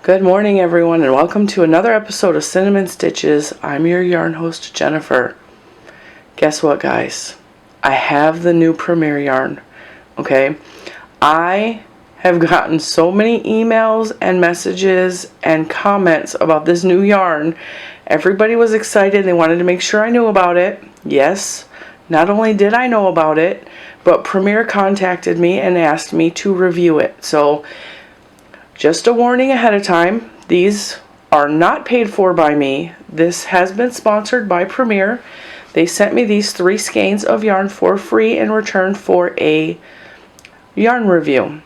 Good morning, everyone, and welcome to another episode of Cinnamon Stitches. I'm your yarn host, Jennifer. Guess what, guys? I have the new Premier yarn, okay? I have gotten so many emails and messages and comments about this new yarn. Everybody was excited. They wanted to make sure I knew about it. Yes, not only did I know about it, but Premier contacted me and asked me to review it. So, just a warning ahead of time, these are not paid for by me. This has been sponsored by Premier. They sent me these 3 skeins of yarn for free in return for a yarn review.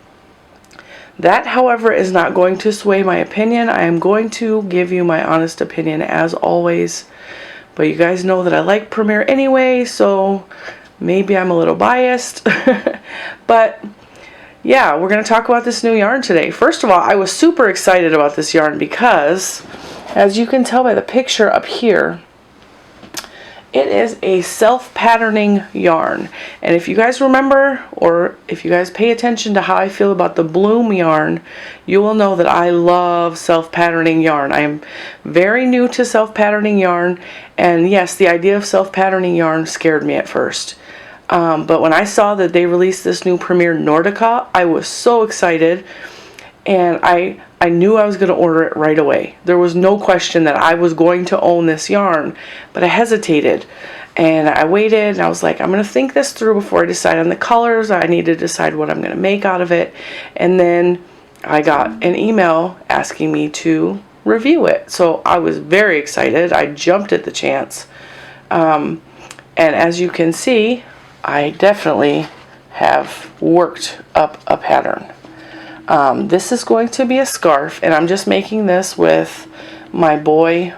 That, however, is not going to sway my opinion. I am going to give you my honest opinion as always. But you guys know that I like Premier anyway, so maybe I'm a little biased. But yeah, we're going to talk about this new yarn today. First of all, I was super excited about this yarn because, as you can tell by the picture up here, it is a self-patterning yarn. And if you guys remember, or if you guys pay attention to how I feel about the Bloom yarn, you will know that I love self-patterning yarn. I am very new to self-patterning yarn, and yes, the idea of self-patterning yarn scared me at first. But when I saw that they released this new Premier Nordica, I was so excited, and I knew I was going to order it right away. There was no question that I was going to own this yarn, but I hesitated, and I waited, and I was like, I'm going to think this through before I decide on the colors. I need to decide what I'm going to make out of it, and then I got an email asking me to review it. So I was very excited. I jumped at the chance, and as you can see, I definitely have worked up a pattern. This is going to be a scarf, and I'm just making this with my Boy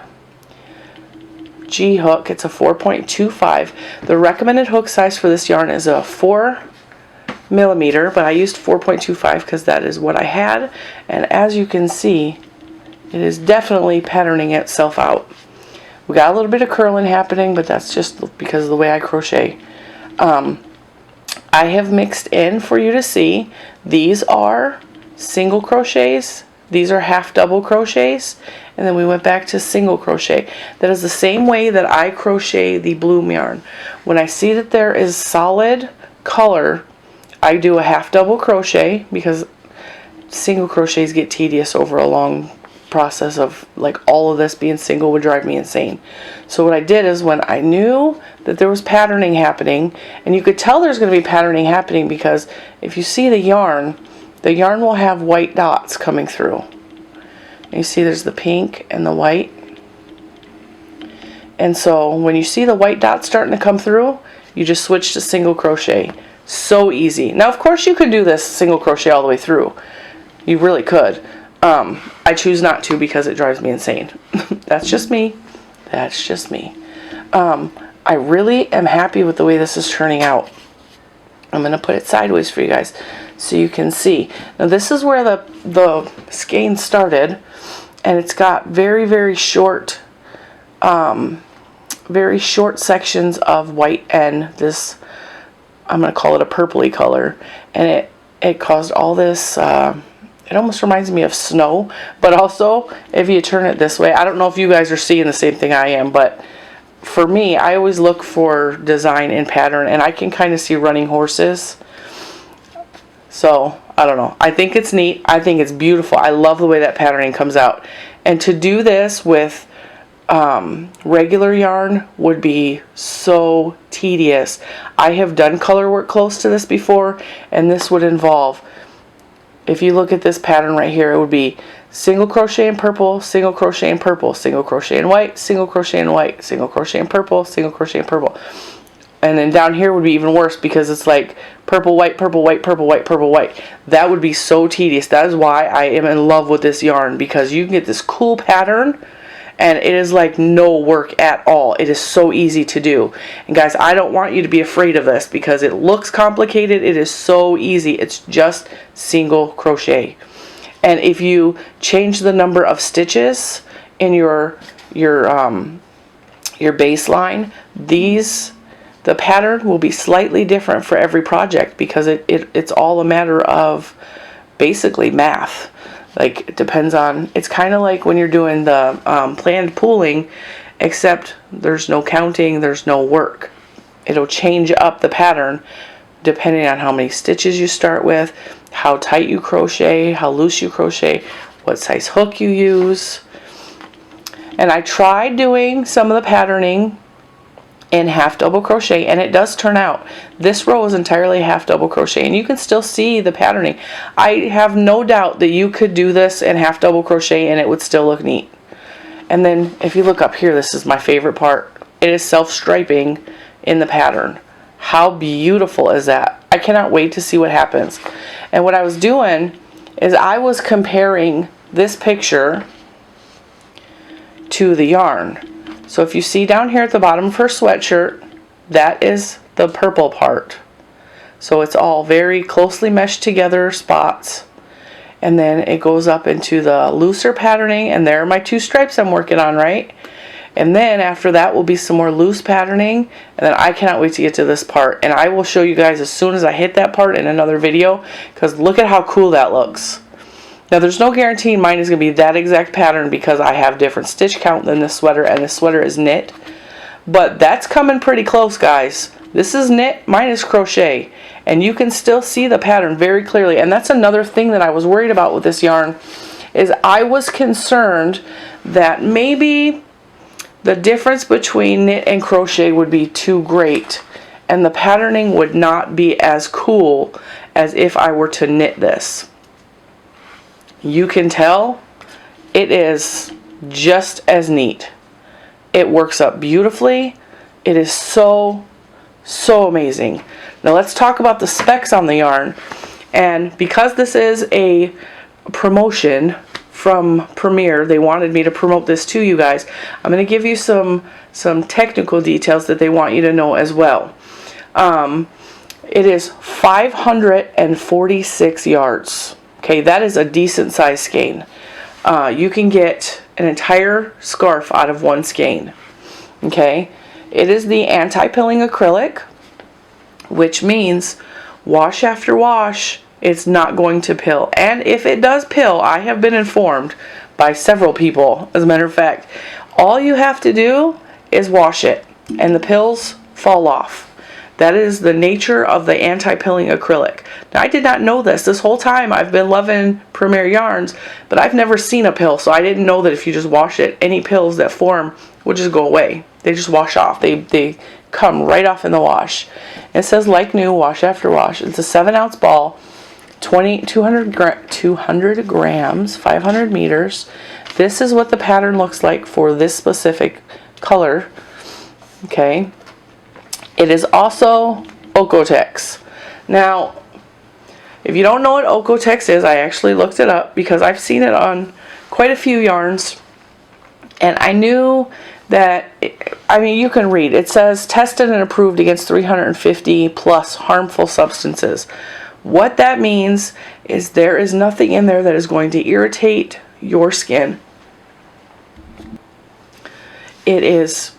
G hook. It's a 4.25. The recommended hook size for this yarn is a 4mm, but I used 4.25 because that is what I had. And as you can see, it is definitely patterning itself out. We got a little bit of curling happening, but that's just because of the way I crochet. I have mixed in for you to see. These are single crochets, these are half double crochets, and then we went back to single crochet. That is the same way that I crochet the Bloom yarn. When I see that there is solid color, I do a half double crochet, because single crochets get tedious over a long process of, like, all of this being single would drive me insane. So what I did is, when I knew that there was patterning happening, and you could tell there's going to be patterning happening because if you see the yarn will have white dots coming through. And you see there's the pink and the white. And so when you see the white dots starting to come through, you just switch to single crochet. So easy. Now, of course, you could do this single crochet all the way through. You really could. I choose not to because it drives me insane. That's just me. That's just me. I really am happy with the way this is turning out. I'm going to put it sideways for you guys so you can see. Now, this is where the skein started, and it's got very short sections of white and this, I'm going to call it a purpley color, and it caused all this, it almost reminds me of snow, but also if you turn it this way, I don't know if you guys are seeing the same thing I am, but for me, I always look for design and pattern, and I can kind of see running horses. So, I don't know. I think it's neat. I think it's beautiful. I love the way that patterning comes out. And to do this with regular yarn would be so tedious. I have done color work close to this before, and this would involve, if you look at this pattern right here, it would be single crochet in purple, single crochet in purple, single crochet in white, single crochet in white, single crochet in purple, single crochet in purple. And then down here would be even worse because it's like purple, white, purple, white, purple, white, purple, white. That would be so tedious. That is why I am in love with this yarn, because you can get this cool pattern and it is like no work at all. It is so easy to do. And guys, I don't want you to be afraid of this because it looks complicated. It is so easy. It's just single crochet. And if you change the number of stitches in your baseline, the pattern will be slightly different for every project, because it's all a matter of basically math. Like, it depends on, it's kind of like when you're doing the planned pooling, except there's no counting, there's no work. It'll change up the pattern depending on how many stitches you start with, how tight you crochet, how loose you crochet, what size hook you use. And I tried doing some of the patterning in half double crochet, and it does turn out. This row is entirely half double crochet, and you can still see the patterning. I have no doubt that you could do this in half double crochet and it would still look neat. And then if you look up here, this is my favorite part. It is self-striping in the pattern. How beautiful is that? I cannot wait to see what happens. And what I was doing is I was comparing this picture to the yarn. So if you see down here at the bottom of her sweatshirt, that is the purple part. So it's all very closely meshed together spots. And then it goes up into the looser patterning, and there are my 2 stripes I'm working on, right? And then after that will be some more loose patterning, and then I cannot wait to get to this part. And I will show you guys as soon as I hit that part in another video, because look at how cool that looks. Now there's no guarantee mine is going to be that exact pattern because I have different stitch count than this sweater, and this sweater is knit. But that's coming pretty close, guys. This is knit, mine is crochet, and you can still see the pattern very clearly. And that's another thing that I was worried about with this yarn, is I was concerned that maybe the difference between knit and crochet would be too great, and the patterning would not be as cool as if I were to knit this. You can tell it is just as neat. It works up beautifully. It is so amazing. Now let's talk about the specs on the yarn. And because this is a promotion from Premier, they wanted me to promote this to you guys. I'm going to give you some technical details that they want you to know as well. It is 546 yards. Okay, that is a decent size skein. You can get an entire scarf out of one skein. Okay, it is the anti-pilling acrylic, which means wash after wash, it's not going to pill. And if it does pill, I have been informed by several people, as a matter of fact, all you have to do is wash it and the pills fall off. That is the nature of the anti-pilling acrylic. Now, I did not know this whole time. I've been loving Premier yarns, but I've never seen a pill, so I didn't know that if you just wash it, any pills that form will just go away. They just wash off. They come right off in the wash. It says like new, wash after wash. It's a 7-ounce ball, 200 grams, 500 meters. This is what the pattern looks like for this specific color. Okay. It is also Okotex. Now, if you don't know what Okotex is, I actually looked it up because I've seen it on quite a few yarns. And I knew that, I mean, you can read. It says tested and approved against 350 plus harmful substances. What that means is there is nothing in there that is going to irritate your skin. It is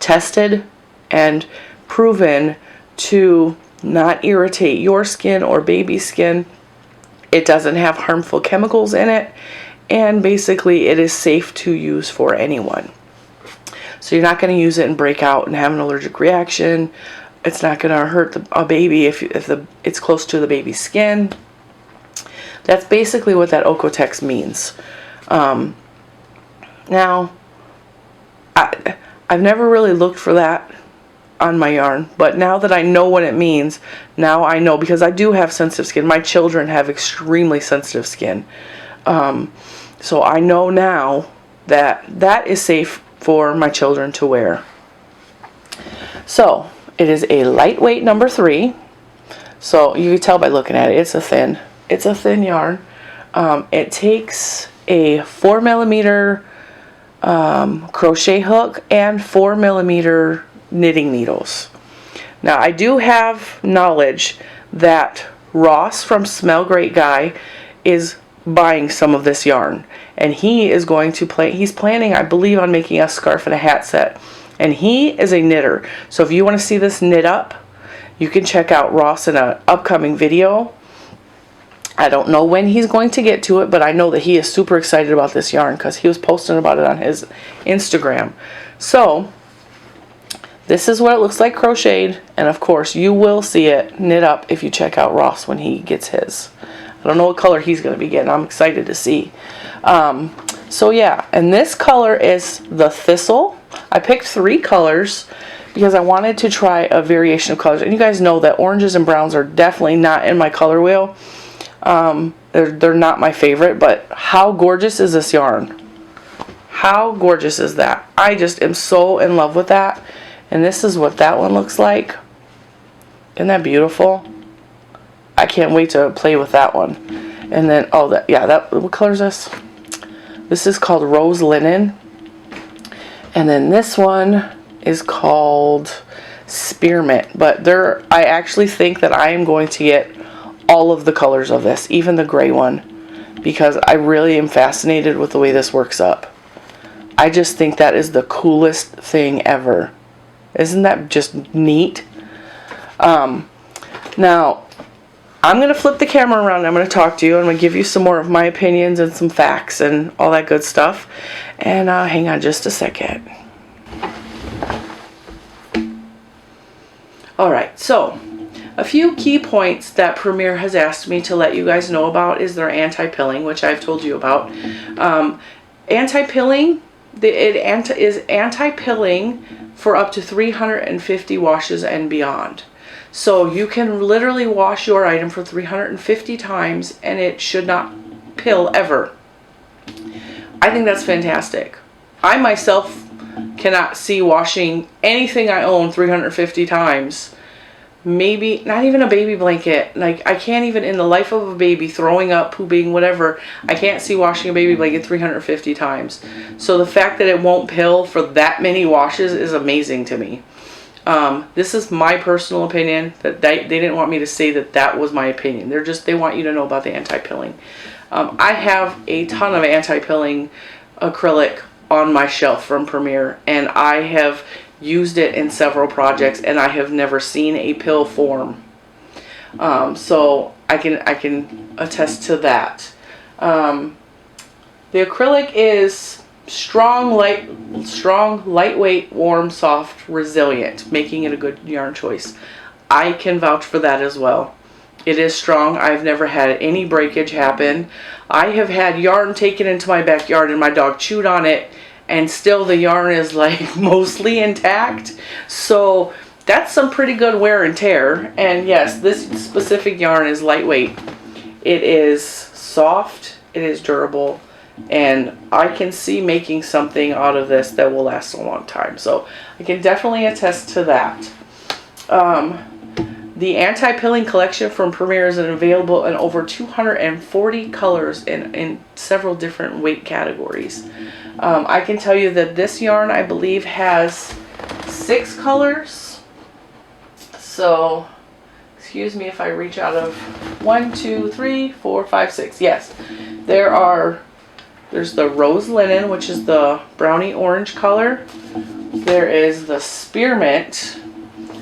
tested and proven to not irritate your skin or baby skin. It doesn't have harmful chemicals in it, and basically it is safe to use for anyone. So you're not going to use it and break out and have an allergic reaction. It's not going to hurt a baby if it's close to the baby's skin. That's basically what that Okotex means. Now, I've never really looked for that on my yarn, but now that I know what it means, now I know, because I do have sensitive skin. My children have extremely sensitive skin. So I know now that that is safe for my children to wear. So it is a lightweight number 3. So you can tell by looking at it, it's a thin yarn. It takes a 4mm crochet hook and 4mm knitting needles. Now, I do have knowledge that Ross from Smellgreatguy is buying some of this yarn, and he is going to he's planning, I believe, on making a scarf and a hat set. And he is a knitter, so if you want to see this knit up, you can check out Ross in an upcoming video. I don't know when he's going to get to it, but I know that he is super excited about this yarn because he was posting about it on his Instagram. So this is what it looks like crocheted, and of course you will see it knit up if you check out Ross when he gets his. I don't know what color he's going to be getting. I'm excited to see. So yeah, and this color is the Thistle. I picked 3 colors because I wanted to try a variation of colors. And you guys know that oranges and browns are definitely not in my color wheel. They're not my favorite, but how gorgeous is this yarn? How gorgeous is that? I just am so in love with that. And this is what that one looks like. Isn't that beautiful? I can't wait to play with that one. And then, oh, what color is this? This is called Rose Linen. And then this one is called Spearmint. But I actually think that I am going to get all of the colors of this, even the gray one, because I really am fascinated with the way this works up. I just think that is the coolest thing ever. Isn't that just neat? Now, I'm going to flip the camera around and I'm going to talk to you. I'm going to give you some more of my opinions and some facts and all that good stuff. And hang on just a second. Alright, so a few key points that Premier has asked me to let you guys know about is their anti-pilling, which I've told you about. Anti-pilling, is anti-pilling for up to 350 washes and beyond. So you can literally wash your item for 350 times and it should not pill ever. I think that's fantastic. I myself cannot see washing anything I own 350 times. Maybe not even a baby blanket. Like, I can't even, in the life of a baby, throwing up, pooping, whatever, I can't see washing a baby blanket 350 times. So the fact that it won't pill for that many washes is amazing to me. This is my personal opinion. That they didn't want me to say that was my opinion. They want you to know about the anti-pilling. I have a ton of anti-pilling acrylic on my shelf from Premier, and I have used it in several projects, and I have never seen a pill form. So I can attest to that. The acrylic is strong, lightweight, warm, soft, resilient, making it a good yarn choice. I can vouch for that as well. It is strong. I've never had any breakage happen. I have had yarn taken into my backyard and my dog chewed on it, and still the yarn is like mostly intact. So that's some pretty good wear and tear. And yes, this specific yarn is lightweight. It is soft, it is durable, and I can see making something out of this that will last a long time. So I can definitely attest to that. The anti-pilling collection from Premier is available in over 240 colors in several different weight categories. I can tell you that this yarn, I believe, has 6 colors. So, excuse me if I reach out of 1, 2, 3, 4, 5, 6. Yes, there's the Rose Linen, which is the brownie orange color. There is the Spearmint.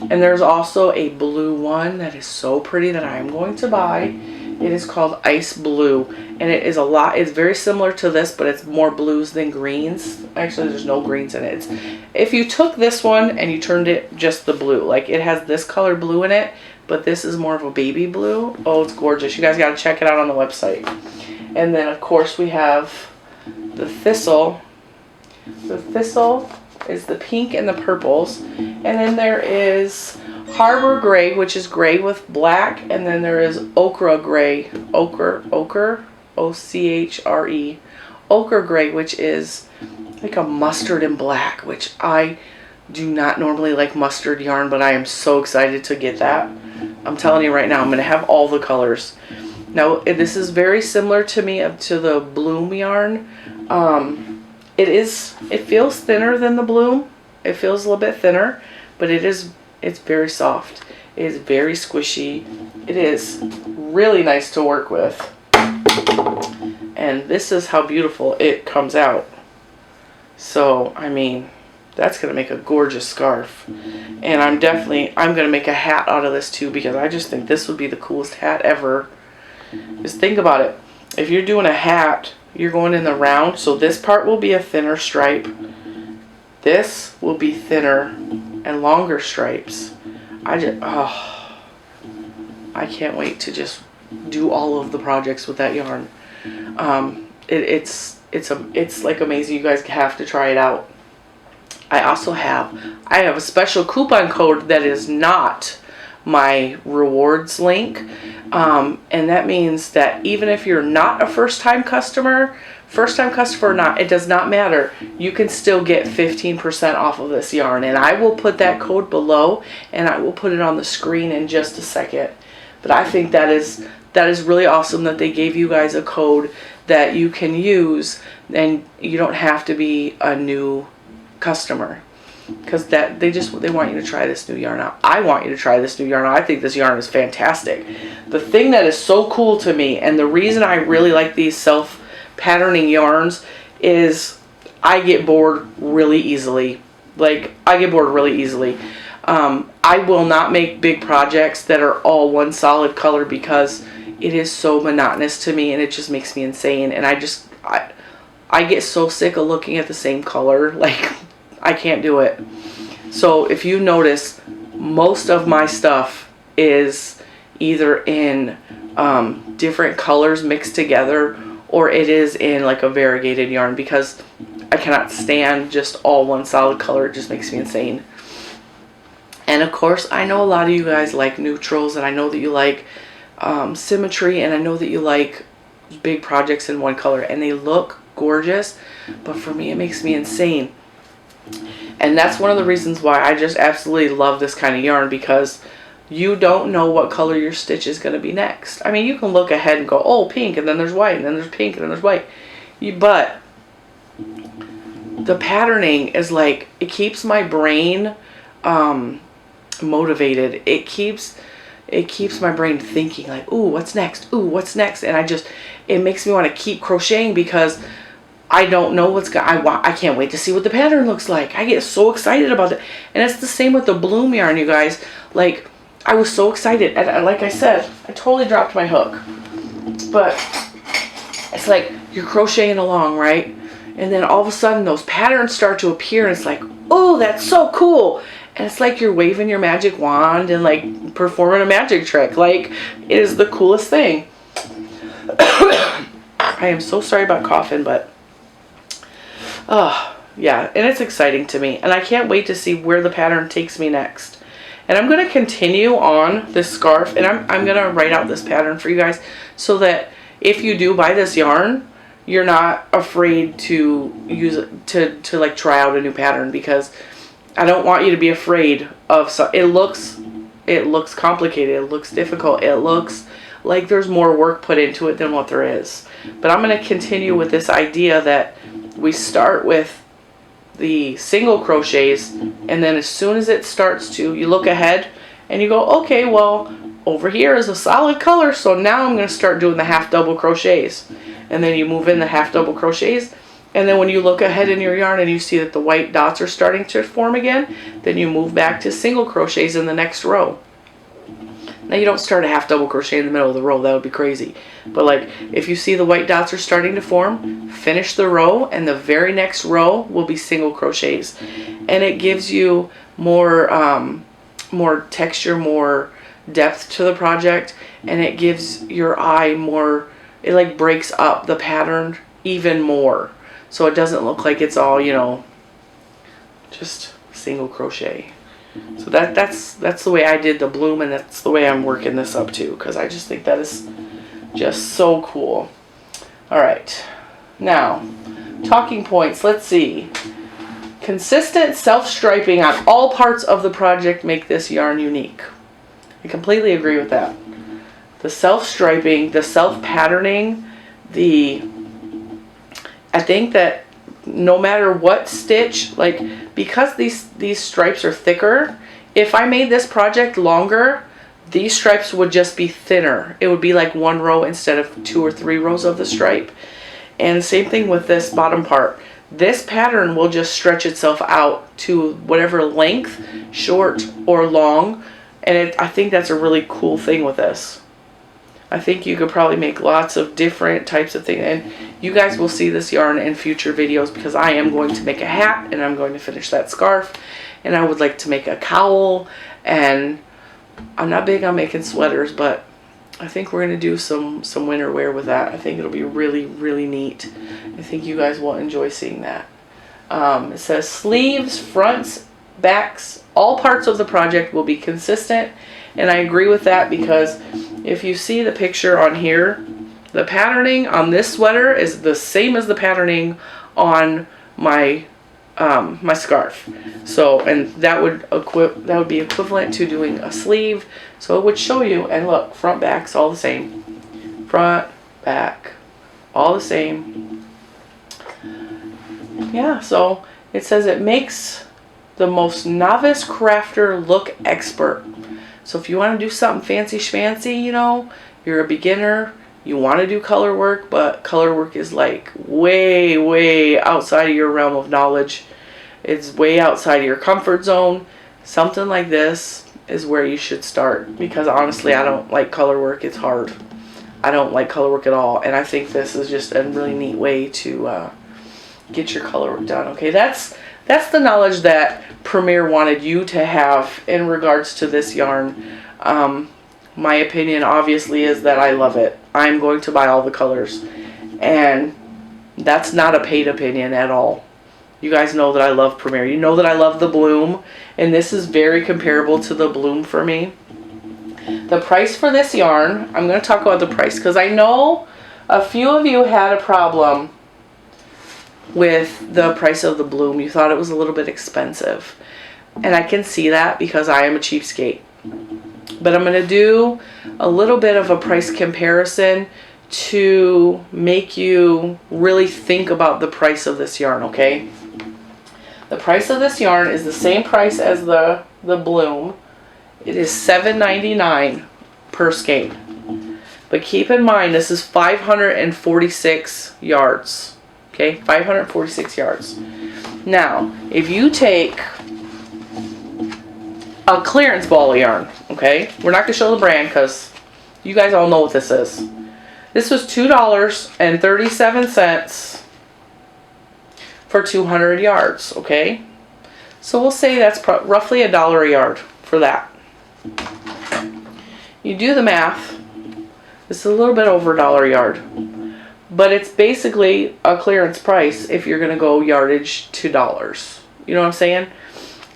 And there's also a blue one that is so pretty that I am going to buy. It is called Ice Blue. And it's very similar to this, but it's more blues than greens. Actually, there's no greens in it. If you took this one and you turned it just the blue, like it has this color blue in it, but this is more of a baby blue. Oh, it's gorgeous. You guys got to check it out on the website. And then, of course, we have the Thistle. The Thistle is the pink and the purples, and then there is Harbor Gray, which is gray with black, and then there is Ochre Gray, ochre, O-C-H-R-E, Ochre Gray, which is like a mustard and black, which I do not normally like mustard yarn, but I am so excited to get that. I'm telling you right now, I'm going to have all the colors. Now, this is very similar to the Bloom yarn. It feels thinner than the Bloom. It feels a little bit thinner, but it's very soft. It is very squishy. It is really nice to work with. And this is how beautiful it comes out. So, I mean, that's going to make a gorgeous scarf. And I'm going to make a hat out of this too, because I just think this would be the coolest hat ever. Just think about it. If you're doing a hat, you're going in the round, so this part will be a thinner stripe. This will be thinner and longer stripes. I can't wait to just do all of the projects with that yarn. It's like amazing. You guys have to try it out. I have a special coupon code that is not my rewards link, and that means that even if you're not a first-time customer or not, it does not matter. You can still get 15% off of this yarn, and I will put that code below, and I will put it on the screen in just a second. But I think that is really awesome that they gave you guys a code that you can use, and you don't have to be a new customer, because they want you to try this new yarn out. I want you to try this new yarn out. I think this yarn is fantastic. The thing that is so cool to me, and the reason I really like these self-patterning yarns, is I get bored really easily. I will not make big projects that are all one solid color, because it is so monotonous to me and it just makes me insane. And I get so sick of looking at the same color. Like, I can't do it. So if you notice, most of my stuff is either in different colors mixed together, or it is in like a variegated yarn, because I cannot stand just all one solid color. It just makes me insane. And of course, I know a lot of you guys like neutrals, and I know that you like symmetry, and I know that you like big projects in one color, and they look gorgeous, but for me it makes me insane. And that's one of the reasons why I just absolutely love this kind of yarn, because you don't know what color your stitch is going to be next. I mean, you can look ahead and go, oh, pink, and then there's white, and then there's pink, and then there's white. But the patterning is like, it keeps my brain motivated. It keeps my brain thinking like, ooh, what's next? Ooh, what's next? And it makes me want to keep crocheting, because I don't know I can't wait to see what the pattern looks like. I get so excited about it. And it's the same with the bloom yarn, you guys. Like, I was so excited. And like I said, I totally dropped my hook. But it's like you're crocheting along, right? And then all of a sudden those patterns start to appear, and it's like, oh, that's so cool. And it's like you're waving your magic wand and like performing a magic trick. Like, it is the coolest thing. I am so sorry about coughing, but yeah, and it's exciting to me, and I can't wait to see where the pattern takes me next. And I'm going to continue on this scarf, and I'm going to write out this pattern for you guys, so that if you do buy this yarn, you're not afraid to use it to like try out a new pattern, because I don't want you to be afraid of it looks complicated, it looks difficult, it looks like there's more work put into it than what there is. But I'm going to continue with this idea that we start with the single crochets, and then as soon as it starts to, you look ahead and you go, okay, well, over here is a solid color, so now I'm going to start doing the half double crochets. And then you move in the half double crochets, and then when you look ahead in your yarn and you see that the white dots are starting to form again, then you move back to single crochets in the next row. Now, you don't start a half double crochet in the middle of the row, that would be crazy. But like, if you see the white dots are starting to form, finish the row, and the very next row will be single crochets. And it gives you more texture, more depth to the project, and it gives your eye more, it like breaks up the pattern even more, so it doesn't look like it's all, you know, just single crochet. So that's the way I did the bloom, and that's the way I'm working this up too, because I just think that is just so cool. All right, now talking points. Let's see. Consistent self-striping on all parts of the project make this yarn unique. I completely agree with that. The self-striping, the self-patterning, I think that no matter what stitch, like, because these stripes are thicker, if I made this project longer, these stripes would just be thinner. It would be like one row instead of 2 or 3 rows of the stripe. And same thing with this bottom part. This pattern will just stretch itself out to whatever length, short or long, and I think that's a really cool thing with this. I think you could probably make lots of different types of things. And you guys will see this yarn in future videos because I am going to make a hat and I'm going to finish that scarf. And I would like to make a cowl. And I'm not big on making sweaters, but I think we're going to do some winter wear with that. I think it'll be really, really neat. I think you guys will enjoy seeing that. It says sleeves, fronts, backs, all parts of the project will be consistent. And I agree with that because if you see the picture on here, the patterning on this sweater is the same as the patterning on my my scarf. So, and that would be equivalent to doing a sleeve. So it would show you, and look, front, back's all the same. Front, back, all the same. Yeah, so it says it makes the most novice crafter look expert. So if you want to do something fancy schmancy, you know, you're a beginner, you want to do color work, but color work is like way, way outside of your realm of knowledge. It's way outside of your comfort zone. Something like this is where you should start, because honestly, I don't like color work. It's hard. I don't like color work at all, and I think this is just a really neat way to get your color work done. Okay, that's the knowledge that Premier wanted you to have in regards to this yarn. My opinion obviously is that I love it. I'm going to buy all the colors, and that's not a paid opinion at all. You guys know that I love Premier. You know that I love the bloom, and this is very comparable to the bloom for me. The price for this yarn, I'm going to talk about the price because I know a few of you had a problem with the price of the bloom. You thought it was a little bit expensive, and I can see that because I am a cheapskate. But I'm going to do a little bit of a price comparison to make you really think about the price of this yarn, okay? The price of this yarn is the same price as the bloom. It is $7.99 per skein. But keep in mind, this is 546 yards. Okay, 546 yards. Now, if you take a clearance ball of yarn, okay? We're not going to show the brand because you guys all know what this is. This was $2.37 for 200 yards, okay? So we'll say that's roughly $1 a yard for that. You do the math, it's a little bit over $1 a yard. But it's basically a clearance price if you're going to go yardage to dollars. You know what I'm saying?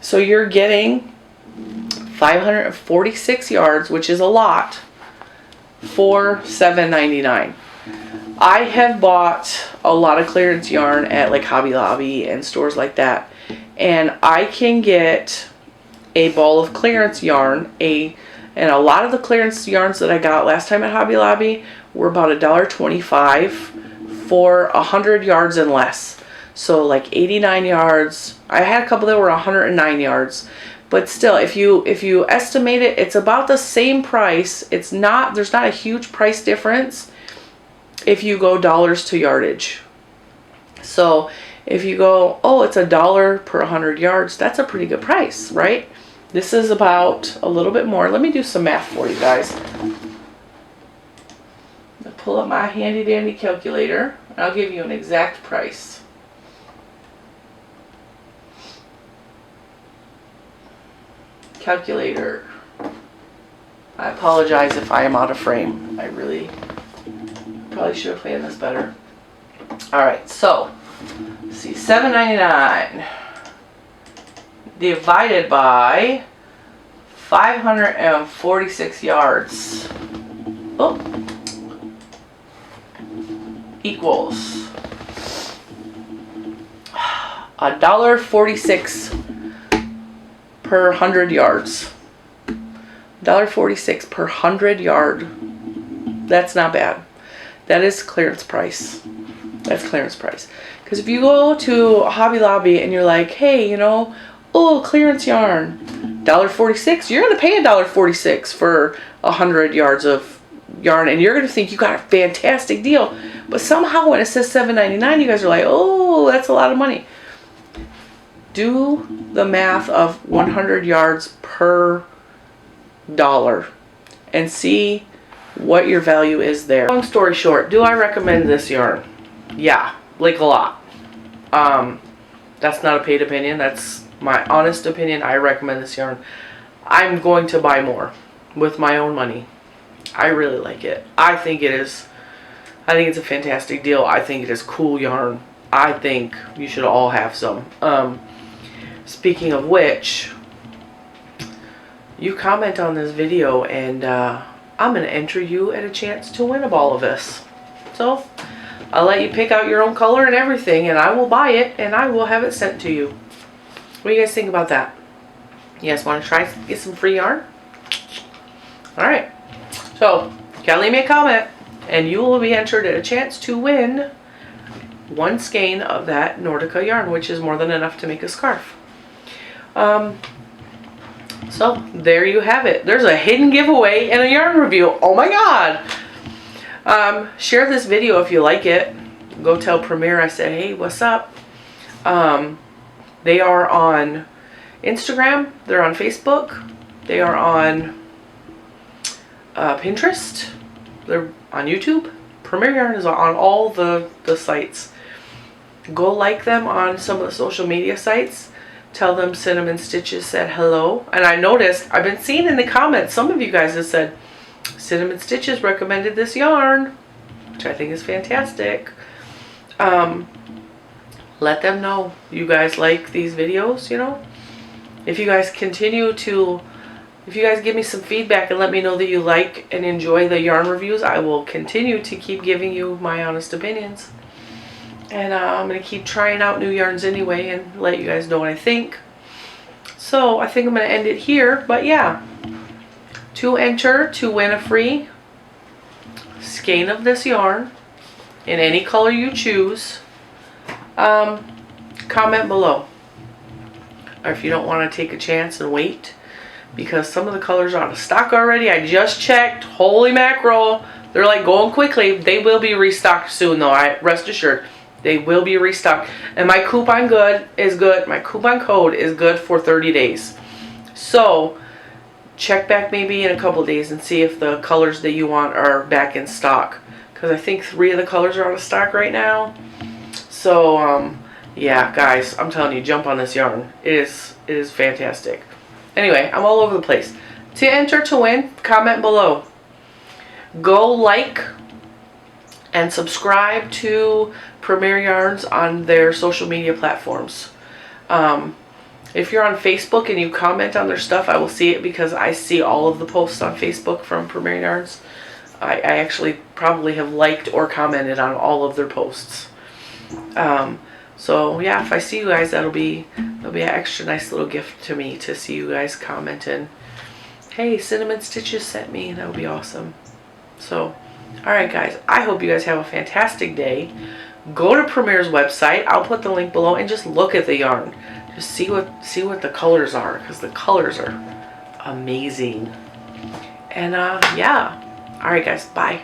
So you're getting 546 yards, which is a lot, for $7.99. I have bought a lot of clearance yarn at like Hobby Lobby and stores like that, and I can get a ball of clearance yarn, and a lot of the clearance yarns that I got last time at Hobby Lobby were about $1.25 for 100 yards and less. So like 89 yards. I had a couple that were 109 yards. But still, if you estimate it, it's about the same price. There's not a huge price difference if you go dollars to yardage. So if you go, oh, it's $1 per 100 yards, that's a pretty good price, right? This is about a little bit more. Let me do some math for you guys. I'll pull up my handy dandy calculator and I'll give you an exact price. Calculator. I apologize if I am out of frame. I really probably should have planned this better. Alright, so let's see, $7.99 divided by 546 yards equals $1.46 per 100 yards. $1.46 per 100 yard. That's not bad. That is clearance price. That's clearance price. Because if you go to Hobby Lobby and you're like, hey, you know, oh, clearance yarn, $1.46, you're going to pay $1.46 for 100 yards of yarn, and you're going to think you got a fantastic deal. But somehow when it says $7.99, you guys are like, oh, that's a lot of money. Do the math of 100 yards per dollar and see what your value is there. Long story short, do I recommend this yarn? Yeah, like a lot. That's not a paid opinion. That's my honest opinion. I recommend this yarn. I'm going to buy more with my own money. I really like it. I think it's a fantastic deal. I think it is cool yarn. I think you should all have some. Speaking of which, you comment on this video and I'm going to enter you at a chance to win a ball of this. So I'll let you pick out your own color and everything, and I will buy it and I will have it sent to you. What do you guys think about that? You guys want to try to get some free yarn? Alright. So, you gotta leave me a comment and you will be entered at a chance to win one skein of that Nordica yarn, which is more than enough to make a scarf. So there you have it. There's a hidden giveaway and a yarn review. Oh my god. Share this video if you like it. Go tell Premier I said, hey, what's up? They are on Instagram. They're on Facebook. They are on Pinterest. They're on YouTube. Premier Yarn is on all the sites. Go like them on some of the social media sites. Tell them Cinnamon Stitches said hello. And I noticed, I've been seeing in the comments, some of you guys have said, Cinnamon Stitches recommended this yarn, which I think is fantastic. Let them know you guys like these videos, you know. If you guys if you guys give me some feedback and let me know that you like and enjoy the yarn reviews, I will continue to keep giving you my honest opinions. And I'm going to keep trying out new yarns anyway and let you guys know what I think. So I think I'm going to end it here. But yeah, to enter to win a free skein of this yarn in any color you choose, comment below. Or if you don't want to take a chance and wait, because some of the colors are out of stock already. I just checked. Holy mackerel. They're like going quickly. They will be restocked soon though. Rest assured. They will be restocked. And my coupon code is good. My coupon code is good for 30 days. So check back maybe in a couple days and see if the colors that you want are back in stock. Because I think 3 of the colors are out of stock right now. So yeah, guys, I'm telling you, jump on this yarn. It is fantastic. Anyway, I'm all over the place. To enter to win, comment below. Go like and subscribe to Premier Yarns on their social media platforms. If you're on Facebook and you comment on their stuff, I will see it because I see all of the posts on Facebook from Premier Yarns. I actually probably have liked or commented on all of their posts. So yeah, if I see you guys, that'll be an extra nice little gift to me to see you guys commenting. Hey, Cinnamon Stitches sent me. That would be awesome. So, alright guys, I hope you guys have a fantastic day. Go to Premier's website. I'll put the link below and just look at the yarn. Just see what the colors are, because the colors are amazing. And yeah. Alright guys, bye.